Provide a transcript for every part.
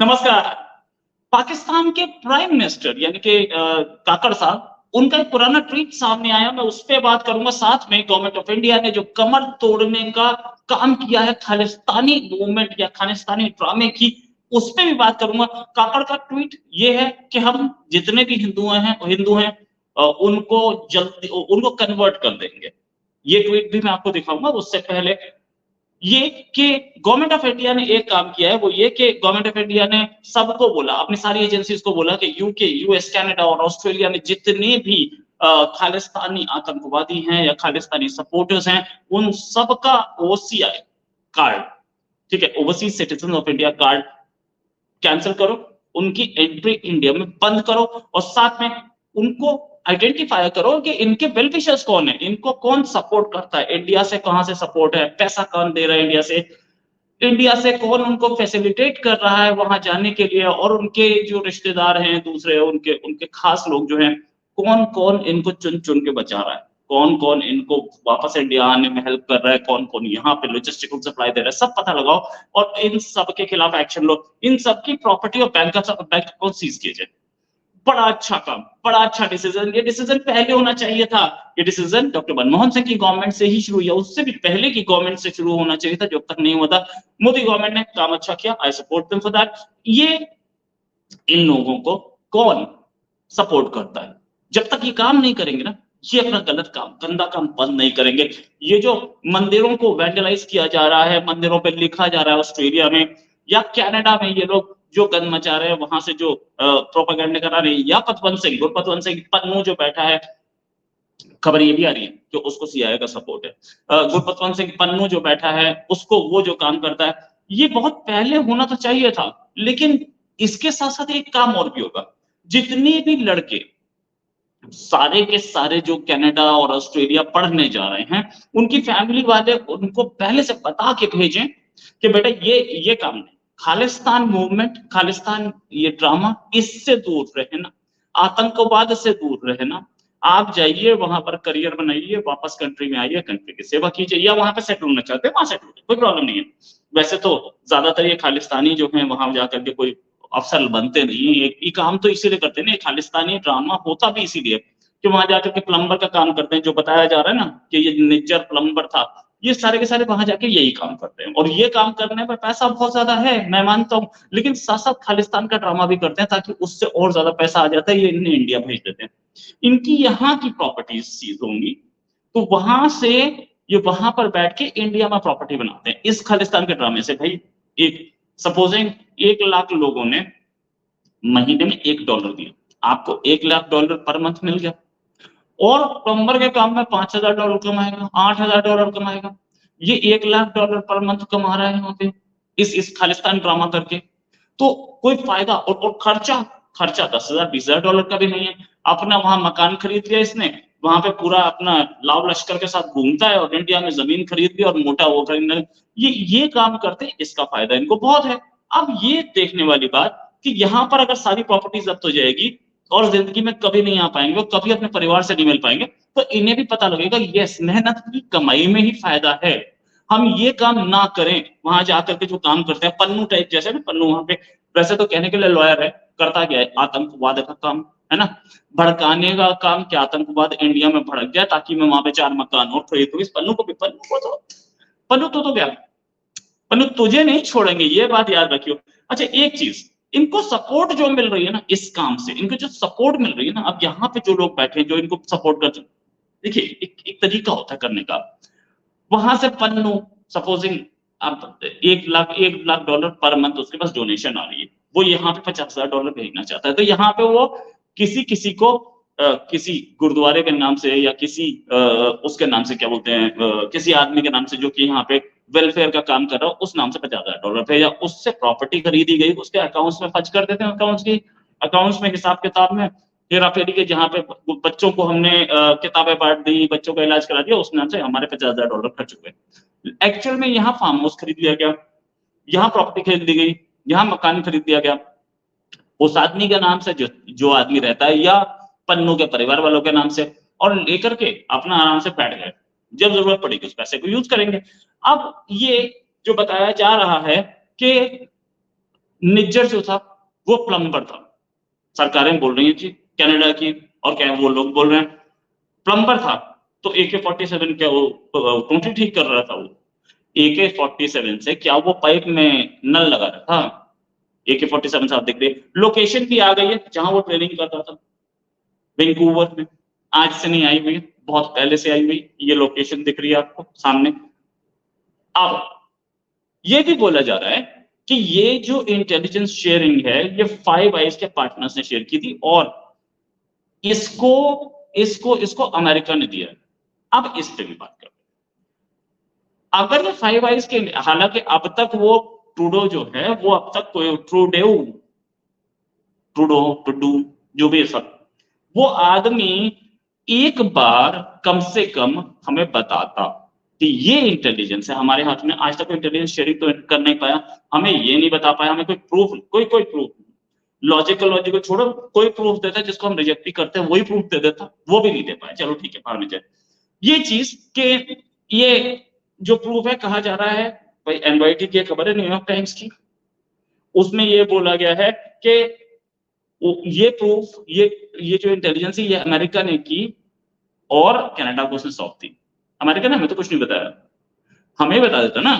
नमस्कार। पाकिस्तान के prime minister यानी कि काकड़ साहब, उनका एक पुराना ट्वीट सामने आया, मैं उस पे बात करूंगा। साथ में गवर्नमेंट ऑफ इंडिया ने जो कमर तोड़ने का काम किया है खालिस्तानी मूवमेंट या खालिस्तानी ड्रामे की, उस पे भी बात करूंगा। काकड़ का ट्वीट ये है कि हम जितने भी हिंदू हैं उनको जल्दी उनको कन्वर्ट कर देंगे। ये ट्वीट भी मैं आपको दिखाऊंगा। उससे पहले ये कि गवर्नमेंट ऑफ इंडिया ने एक काम किया है, वो ये कि गवर्नमेंट ऑफ इंडिया ने सबको बोला, अपनी सारी एजेंसीज को बोला कि यूके, यूएस, कनाडा और ऑस्ट्रेलिया में जितने भी खालिस्तानी आतंकवादी हैं या खालिस्तानी सपोर्टर्स हैं, उन सबका ओसीआई कार्ड, ठीक है, overseas citizen of India card cancel करो, उनकी एंट्री इंडिया में बंद करो और साथ में उनको आइडेंटिफाई करो कि इनके वेल विशर्स कौन है, इनको कौन सपोर्ट करता है, इंडिया से कहां से सपोर्ट है, पैसा कौन दे रहा है इंडिया से कौन उनको फैसिलिटेट कर रहा है वहां जाने के लिए, और उनके जो रिश्तेदार हैं दूसरे, उनके उनके खास लोग जो हैं, कौन कौन इनको चुन चुन के बचा रहा है, कौन कौन इनको वापस इंडिया आने में हेल्प कर रहा है, कौन कौन यहाँ पे लॉजिस्टिकल सप्लाई दे रहा है, सब पता लगाओ और इन सब के खिलाफ एक्शन लो। इन सब की प्रॉपर्टी और बैंक अकाउंट सीज कीजिए। बड़ा अच्छा काम, बड़ा अच्छा डिसीजन। ये डिसीजन पहले होना चाहिए था। ये डिसीजन डॉक्टर मनमोहन सिंह की गवर्नमेंट से ही शुरू, या उससे भी पहले की गवर्नमेंट से शुरू होना चाहिए था, जब तक नहीं हुआ था। मोदी गवर्नमेंट ने काम अच्छा किया, I support them for that. ये इन लोगों को कौन सपोर्ट करता है? जब तक ये काम नहीं करेंगे ना, ये अपना गलत काम, गंदा काम बंद नहीं करेंगे। ये जो मंदिरों को वैंडलाइज किया जा रहा है, मंदिरों पे लिखा जा रहा है ऑस्ट्रेलिया में या कनाडा में, ये लोग जो गंद मचा रहे हैं, वहां से जो प्रोपेगेंडा करा रहे हैं, या गुरपतवंत सिंह पन्नू जो बैठा है, खबर ये भी आ रही है कि उसको सीआईए का सपोर्ट है। गुरपतवंत सिंह पन्नू जो बैठा है, उसको वो जो काम करता है, ये बहुत पहले होना तो चाहिए था। लेकिन इसके साथ साथ एक काम और भी होगा। जितने भी लड़के सारे के सारे जो कनाडा और ऑस्ट्रेलिया पढ़ने जा रहे हैं, उनकी फैमिली वाले उनको पहले से बता के भेजें कि बेटा ये काम नहीं, खालिस्तान मूवमेंट, खालिस्तान ये ड्रामा, इससे दूर रहना, आतंकवाद से दूर रहना। आप जाइए वहां पर करियर बनाइए, वापस कंट्री में आइए, कंट्री की सेवा कीजिए, या वहां पे सेटल होना चाहते हैं वहां सेटल होइए, कोई प्रॉब्लम नहीं है। वैसे तो ज्यादातर ये खालिस्तानी जो है वहां जाकर के कोई अफसर बनते नहीं, ये काम तो इसीलिए करते हैं ना, खालिस्तानी ड्रामा होता भी इसीलिए कि वहां जाकर के प्लम्बर का काम करते हैं, जो बताया जा रहा है ना कि ये निज्जर प्लम्बर था, ये सारे के सारे वहां जाके यही काम करते हैं। और ये काम करने में पैसा बहुत ज्यादा है, मैं मानता हूँ, लेकिन साथ साथ खालिस्तान का ड्रामा भी करते हैं ताकि उससे और ज्यादा पैसा आ जाता है, ये इन्हें इंडिया भेज देते हैं। इनकी यहाँ की प्रॉपर्टीज सीज होंगी, तो वहां से ये वहां पर बैठ के इंडिया में प्रॉपर्टी बनाते हैं इस खालिस्तान के ड्रामे से। भाई, एक सपोजिंग 1 लाख लोगों ने महीने में $1 दिया, आपको $1 लाख पर मंथ मिल गया, और प्लम्बर के काम में $5,000 कमाएगा, $8,000 कमाएगा। ये $1 लाख पर मंथ कमा रहा है यहाँ पे इस खालिस्तान ड्रामा करके। तो कोई फायदा और खर्चा, खर्चा $10,000 20,000 का भी नहीं है। अपना वहां मकान खरीद लिया इसने, वहां पे पूरा अपना लाव लश्कर के साथ घूमता है, और इंडिया में जमीन खरीद ली और मोटा वो खरीदने, ये काम करते हैं, इसका फायदा इनको बहुत है। अब ये देखने वाली बात कि यहाँ पर अगर सारी प्रॉपर्टी जब्त हो जाएगी और जिंदगी में कभी नहीं आ पाएंगे, कभी अपने परिवार से नहीं मिल पाएंगे, तो इन्हें भी पता लगेगा यस, मेहनत की कमाई में ही फायदा है। हम ये काम ना करें, वहां जाकर के जो काम करते हैं पन्नू टाइप, जैसे ना पन्नू वहां पे, वैसे तो कहने के लिए लॉयर है, करता क्या है, आतंकवाद का काम है ना, भड़काने का काम, क्या आतंकवाद इंडिया में भड़क गया ताकि मैं वहां पे 4 मकान और खरीद दूं। इस पन्नू तो गया, पन्नू तुझे नहीं छोड़ेंगे, ये बात याद रखियो। अच्छा, एक चीज, इनको सपोर्ट जो मिल रही है ना इस काम से, इनको जो सपोर्ट मिल रही है ना, अब यहाँ पे जो लोग बैठे हैं जो इनको सपोर्ट करते हैं, देखिए एक तरीका होता है करने का। वहां से पन्नू सपोजिंग अब $1 लाख पर मंथ उसके पास डोनेशन आ रही है, वो यहाँ पे $50,000 भेजना चाहता है, तो यहाँ पे वो किसी किसी को किसी गुरुद्वारे के नाम से या किसी उसके नाम से, क्या बोलते हैं, किसी आदमी के नाम से जो कि यहाँ पे वेलफेयर का काम कर रहा हो, उस नाम से $50,000 भेजा, उससे प्रॉपर्टी खरीदी गई, उसके अकाउंट्स में फर्ज कर देते हैं, अकाउंट्स में हिसाब किताब में हेरा फेरी के, जहाँ पे बच्चों को हमने किताबें बांट दी, बच्चों का इलाज करा दिया, उस नाम से हमारे $50,000 खर्च हुए। एक्चुअल में यहाँ फार्म हाउस खरीद लिया गया, यहाँ प्रॉपर्टी खरीद ली गई, यहाँ मकान खरीद दिया गया उस आदमी के नाम से जो आदमी रहता है, या पन्नू के परिवार वालों के नाम से, और लेकर के अपना आराम से बैठ गए, जब जरूरत पड़ेगी उस पैसे को यूज करेंगे। अब ये जो बताया जा रहा है कि निज्जर जो था वो प्लम्बर था। सरकारें बोल रही हैं जी कनाडा की, और क्या वो लोग बोल रहे हैं प्लम्बर था। तो AK-47 क्या वो टूटी ठीक कर रहा था? वो AK-47 से क्या वो पाइप में नल लगा रहा था? AK-47 से आप देख रहे लोकेशन भी आ गई है जहां वो ट्रेनिंग कर रहा था, वैंकूवर में। आज से नहीं आई हुई है, बहुत पहले से आई हुई। ये लोकेशन दिख रही है आपको सामने। अब ये भी बोला जा रहा है कि ये जो इंटेलिजेंस शेयरिंग है ये फाइव आइज के पार्टनर्स ने शेयर की थी, और इसको इसको इसको अमेरिका ने दिया। अब इस पे भी बात करते हैं। अगर ये फाइव आइज के, हालांकि अब तक वो ट्रूडो जो है वो अब तक कोई टुडू जो भी है सब, वो आदमी एक बार कम से कम हमें बताता कि ये इंटेलिजेंस है हमारे हाथ में। आज तक इंटेलिजेंस शेयरिंग तो कर नहीं पाया, हमें ये नहीं बता पाया, हमें कोई प्रूफ, कोई प्रूफ लॉजिकल छोड़ो, कोई प्रूफ देता है जिसको हम रिजेक्ट भी करते हैं, वही प्रूफ दे देता, वो भी नहीं दे पाया। चलो ठीक है, भागने चाहिए ये चीज के, ये जो प्रूफ है कहा जा रहा है भाई, एनवाईटी की खबर है न्यूयॉर्क टाइम्स की, उसमें ये बोला गया है कि ये प्रूफ, ये जो इंटेलिजेंस है ये अमेरिका ने की और कनाडा को उसने सौंप दी। अमेरिका ने हमें तो कुछ नहीं बताया, हमें बता देता ना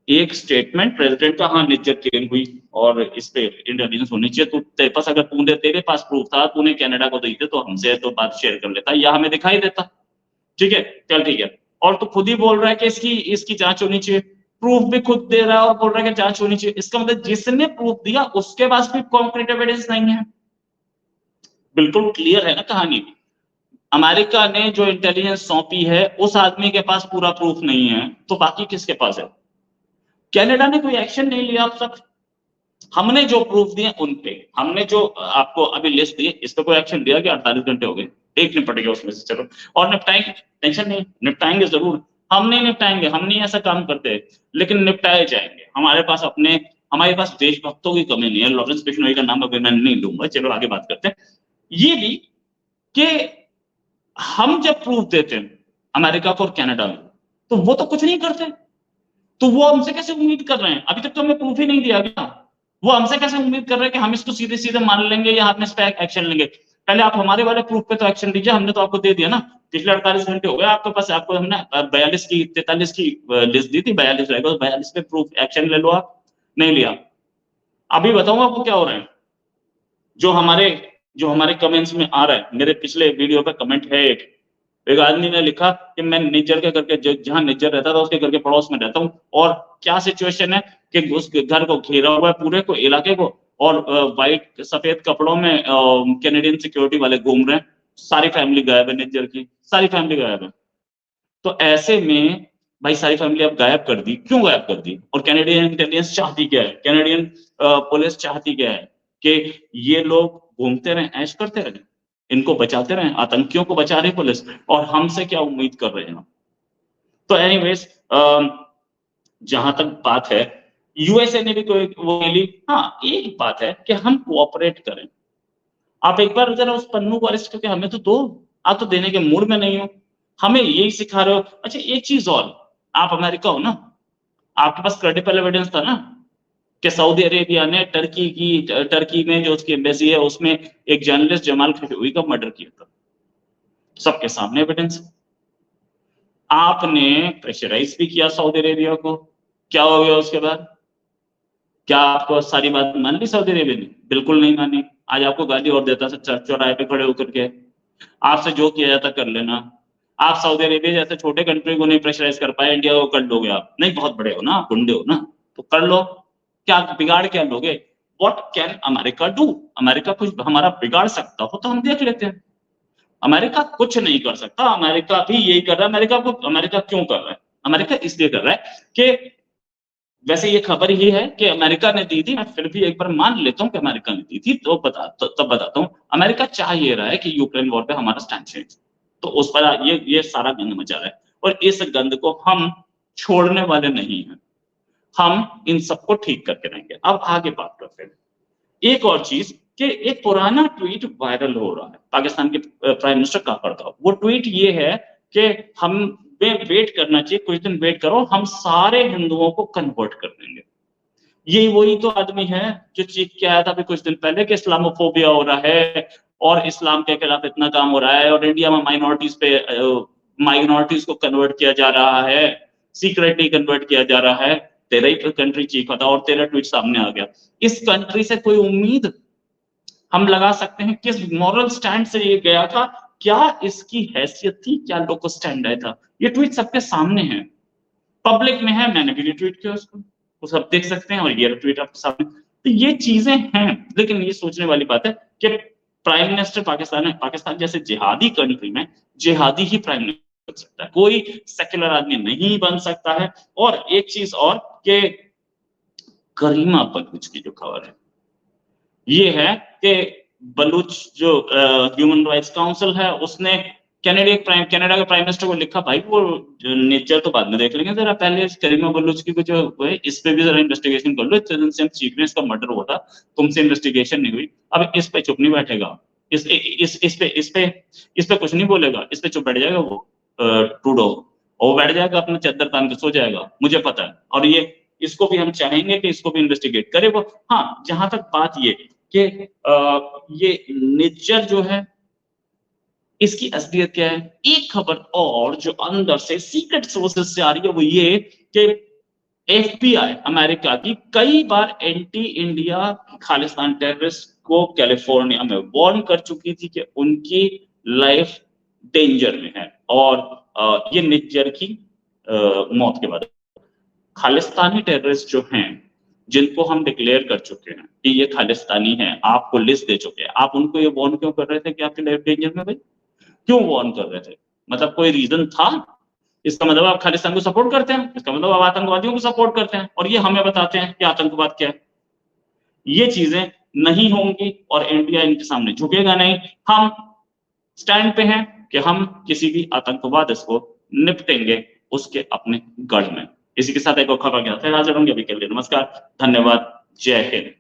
एक स्टेटमेंट प्रेसिडेंट का, हाँ निज्जर क्लेम हुई और इस पे इंटेलिजेंस होनी चाहिए। तो तेरे पास, अगर तेरे पास प्रूफ था, तूने कनाडा को दी थे, तो हमसे तो बात शेयर कर लेता या हमें दिखाई देता। ठीक है, चल ठीक है। और तू खुद ही बोल रहा है कि इसकी जांच होनी चाहिए, प्रूफ भी खुद दे रहा है और बोल रहा है कि जांच होनी चाहिए। इसका मतलब जिसने प्रूफ दिया उसके पास भी कॉन्क्रीट एविडेंस नहीं है। बिल्कुल क्लियर है ना कहानी। अमेरिका ने जो इंटेलिजेंस सौंपी है उस आदमी के पास पूरा प्रूफ नहीं है, तो बाकी किसके पास है? कनाडा ने कोई एक्शन नहीं लिया अब तक। हमने जो प्रूफ दिए उन पे, हमने जो आपको अभी लिस्ट दी, इस पे कोई एक्शन लिया कि 48 घंटे हो गए, एक निपट गया उसमें से, चलो और निपटाएंगे, टेंशन नहीं, निपटाएंगे जरूर। हम नहीं निपटाएंगे, हम नहीं ऐसा काम करते, लेकिन निपटाए जाएंगे। हमारे पास देशभक्तों की कमी नहीं है। लॉरेंस बिश्नोई का नाम अभी मैं नहीं लूंगा, चलो आगे बात करते हैं। ये भी कि हम जब प्रूफ देते हैं अमेरिका को और कनाडा में, तो वो तो कुछ नहीं करते। तो वो हमसे कैसे उम्मीद कर रहे हैं? अभी तक तो हमें प्रूफ ही नहीं दिया गया, वो हमसे कैसे उम्मीद कर रहे हैं कि हम इसको सीधे सीधे मान लेंगे या हम इस पे एक्शन लेंगे? पहले आप हमारे वाले प्रूफ पे तो एक्शन लीजिए, हमने तो आपको दे दिया ना। पिछले 48 घंटे हो गए आपके पास, आपको हमने 42 की 43 की लिस्ट दी थी, 42 रहेगा, 42 पे प्रूफ एक्शन ले लो। आप नहीं लिया। अभी बताऊं आपको क्या हो रहा है? जो हमारे कमेंट्स में आ रहा है, मेरे पिछले वीडियो पे कमेंट है, एक आदमी ने लिखा कि मैं निज्जर के घर के, जहां निज्जर रहता था उसके घर के पड़ोस में रहता हूँ, और क्या सिचुएशन है कि उस घर को घेरा हुआ है, पूरे को इलाके को, और व्हाइट सफेद कपड़ों में कैनेडियन सिक्योरिटी वाले घूम रहे हैं, सारी फैमिली गायब है, निज्जर की सारी फैमिली गायब है। तो ऐसे में भाई सारी फैमिली अब गायब कर दी, क्यों गायब कर दी? और कैनेडियन इंटेलिजेंस चाहती क्या है, कैनेडियन पुलिस चाहती क्या है? कि ये लोग घूमते रहे, ऐश करते रहे, इनको बचाते रहे, आतंकियों को बचा रही पुलिस, और हमसे क्या उम्मीद कर रहे हैं? तो एनीवेज, जहां तक बात है, यूएसए ने भी कोई वो मिली। हाँ, एक बात है कि हम कोऑपरेट करें। आप एक बार जरा उस पन्नू को अरेस्ट करके हमें तो दो। आप तो देने के मूड में नहीं हो, हमें यही सिखा रहे हो। अच्छा, एक चीज और, आप अमेरिका हो ना, आपके पास क्रेडिबल एविडेंस था ना कि सऊदी अरेबिया ने टर्की में जो उसकी एम्बेसी है उसमें एक जर्नलिस्ट जमाल खशोगी का मर्डर किया था। सबके सामने एविडेंस। आपने प्रेशराइज भी किया सऊदी अरेबिया को, क्या हो गया उसके बाद? क्या आपको सारी बात मान ली सऊदी अरेबिया ने? बिल्कुल नहीं मानी। आज आपको गाली और देता है चौराहे पे खड़े होकर के, आपसे जो किया जाता कर लेना। आप सऊदी अरेबिया जैसे छोटे कंट्री को नहीं प्रेशराइज कर पाए, इंडिया को कर लोगे आप? नहीं, बहुत बड़े हो ना, गुंडे हो ना, तो कर लो। क्या बिगाड़ क्या लोगे? What can America do? America कुछ हमारा बिगाड़ सकता हो तो हम देख लेते हैं। अमेरिका कुछ नहीं कर सकता। अमेरिका भी यही कर रहा है। अमेरिका क्यों कर रहा है? अमेरिका इसलिए कर रहा है कि, वैसे ये खबर ही है कि अमेरिका ने दी थी, मैं फिर भी एक बार मान लेता हूं कि अमेरिका ने दी थी, तो तब बताता हूं। अमेरिका चाह ये रहा है कि यूक्रेन वॉर पे हमारा स्टैंड चेंज, तो उस पर ये सारा गंद मचा रहा है, और इस गंद को हम छोड़ने वाले नहीं हैं। हम इन सबको ठीक करके रहेंगे। अब आगे बात करते हैं एक और चीज, कि एक पुराना ट्वीट वायरल हो रहा है पाकिस्तान के प्राइम मिनिस्टर काकड़ का। वो ट्वीट ये है कि हम वेट करना चाहिए, कुछ दिन वेट करो, हम सारे हिंदुओं को कन्वर्ट कर देंगे। ये वही तो आदमी है जो चीख के आया था अभी कुछ दिन पहले कि इस्लामोफोबिया हो रहा है और इस्लाम के खिलाफ इतना काम हो रहा है और इंडिया में माइनॉरिटीज को कन्वर्ट किया जा रहा है, सीक्रेटली कन्वर्ट किया जा रहा है। तेरा ही कंट्री चीखा था और तेरा ट्वीट सामने आ गया। इस कंट्री से कोई उम्मीद हम लगा सकते हैं? किस मॉरल स्टैंड से ये गया था? क्या इसकी हैसियत थी? क्या लोगो स्टैंड आया था? ये ट्वीट सबके सामने है, पब्लिक में है, मैंने भी रिट्वीट किया उसको, वो सब देख सकते हैं और ये ट्वीट आपके सामने। तो ये चीजें हैं, लेकिन ये सोचने वाली बात है कि प्राइम मिनिस्टर पाकिस्तान जैसे जिहादी कंट्री में जिहादी ही प्राइम मिनिस्टर बन सकता है, कोई सेक्युलर आदमी नहीं बन सकता है। और एक चीज और कि करीमा बलूच की जो खबर है ये है कि बलूच जो ह्यूमन राइट्स काउंसिल है उसने कनाडा के प्राइम मिनिस्टर को लिखा, भाई वो नेचर तो बाद में देख लेंगे, जरा पहले करीमा बलूच की जो है इस पे भी जरा इन्वेस्टिगेशन कर लो। इतने दिन से हम सीख रहे हैं, इसका मर्डर हुआ था, तुमसे इन्वेस्टिगेशन नहीं हुई, अब इस पे चुप नहीं बैठेगा, इस पे कुछ नहीं बोलेगा, इस पे चुप बैठ जाएगा वो ट्रूडो, और वो बैठ जाएगा अपना चद्दर तान के सो जाएगा, मुझे पता है। और ये इसको भी हम चाहेंगे कि इसको भी इन्वेस्टिगेट करे वो। हाँ, जहां तक बात ये कि ये निज्जर जो है इसकी असलियत क्या है? एक खबर और जो अंदर से सीक्रेट सोर्सेस से आ रही है वो ये कि एफबीआई अमेरिका की कई बार एंटी इंडिया खालिस्तान टेररिस्ट को कैलिफोर्निया में वार्न कर चुकी थी कि उनकी लाइफ डेंजर में है। और ये निज्जर की मौत के बाद खालिस्तानी टेररिस्ट जो हैं जिनको हम डिक्लेयर कर चुके हैं कि ये खालिस्तानी हैं, आपको लिस्ट दे चुके हैं, आप उनको ये वार्न क्यों कर रहे थे कि आपकी लाइफ डेंजर में? भाई क्यों वार्न कर रहे थे? मतलब कोई रीजन था? इसका मतलब आप खालिस्तान को सपोर्ट करते हैं, इसका मतलब आप आतंकवादियों को सपोर्ट करते हैं और ये हमें बताते हैं कि आतंकवाद क्या है। ये चीजें नहीं होंगी और इंडिया इनके सामने झुकेगा नहीं। हम स्टैंड पे हैं कि हम किसी भी आतंकवाद इसको निपटेंगे उसके अपने गढ़ में। इसी के साथ एक और खबर के साथ हाजिर होंगे। अभी के लिए नमस्कार, धन्यवाद, जय हिंद।